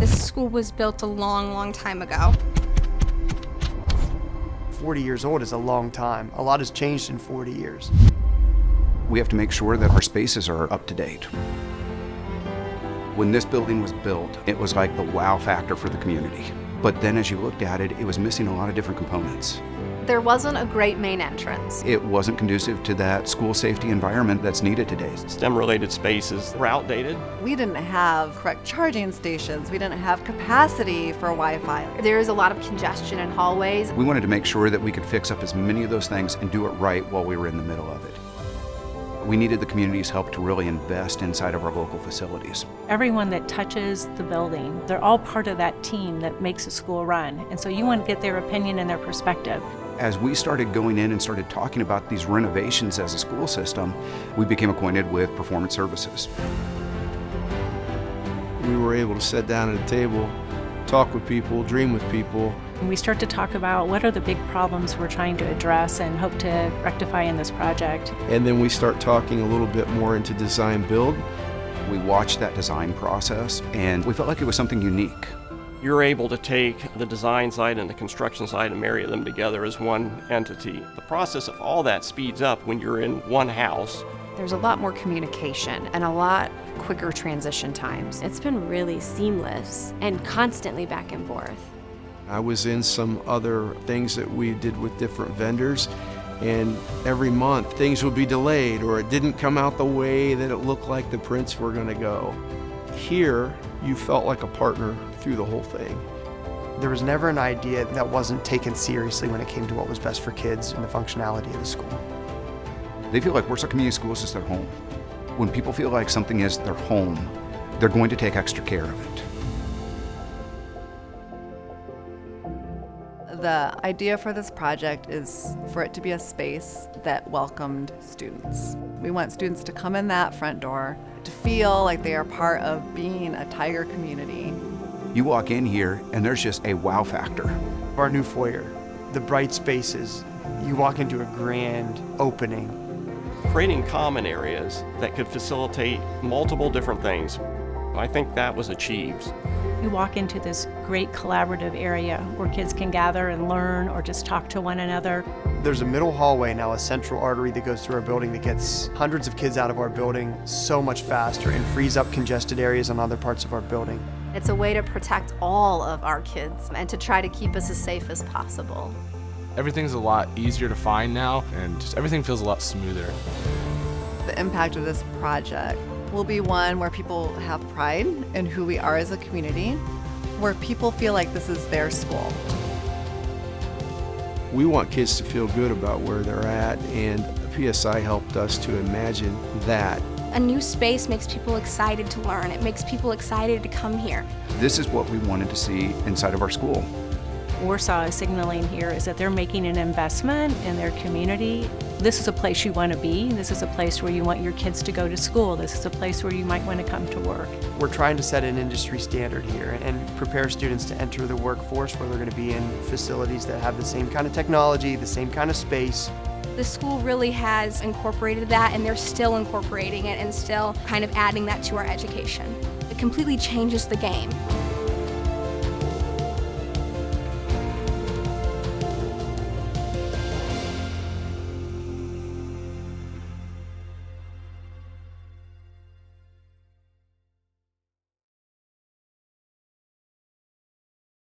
This school was built a long, long time ago. 40 years old is a long time. A lot has changed in 40 years. We have to make sure that our spaces are up to date. When this building was built, it was like the wow factor for the community. But then as you looked at it, it was missing a lot of different components. There wasn't a great main entrance. It wasn't conducive to that school safety environment that's needed today. STEM-related spaces were outdated. We didn't have correct charging stations. We didn't have capacity for Wi-Fi. There is a lot of congestion in hallways. We wanted to make sure that we could fix up as many of those things and do it right while we were in the middle of it. We needed the community's help to really invest inside of our local facilities. Everyone that touches the building, they're all part of that team that makes a school run. And so you want to get their opinion and their perspective. As we started going in and started talking about these renovations as a school system, we became acquainted with performance services. We were able to sit down at a table, talk with people, dream with people. And we start to talk about what are the big problems we're trying to address and hope to rectify in this project. And then we start talking a little bit more into design build. We watched that design process and we felt like it was something unique. You're able to take the design side and the construction side and marry them together as one entity. The process of all that speeds up when you're in one house. There's a lot more communication and a lot quicker transition times. It's been really seamless and constantly back and forth. I was in some other things that we did with different vendors, and every month things would be delayed or it didn't come out the way that it looked like the prints were going to go. Here, you felt like a partner through the whole thing. There was never an idea that wasn't taken seriously when it came to what was best for kids and the functionality of the school. They feel like Warsaw Community Schools is their home. When people feel like something is their home, they're going to take extra care of it. The idea for this project is for it to be a space that welcomed students. We want students to come in that front door, to feel like they are part of being a Tiger community. You walk in here and there's just a wow factor. Our new foyer, the bright spaces, you walk into a grand opening. Creating common areas that could facilitate multiple different things. I think that was achieved. You walk into this great collaborative area where kids can gather and learn or just talk to one another. There's a middle hallway now, a central artery that goes through our building that gets hundreds of kids out of our building so much faster and frees up congested areas on other parts of our building. It's a way to protect all of our kids and to try to keep us as safe as possible. Everything's a lot easier to find now, and just everything feels a lot smoother. The impact of this project will be one where people have pride in who we are as a community, where people feel like this is their school. We want kids to feel good about where they're at, and PSI helped us to imagine that. A new space makes people excited to learn. It makes people excited to come here. This is what we wanted to see inside of our school. Warsaw is signaling here is that they're making an investment in their community. This is a place you want to be. This is a place where you want your kids to go to school. This is a place where you might want to come to work. We're trying to set an industry standard here and prepare students to enter the workforce where they're going to be in facilities that have the same kind of technology, the same kind of space. The school really has incorporated that, and they're still incorporating it and still kind of adding that to our education. It completely changes the game.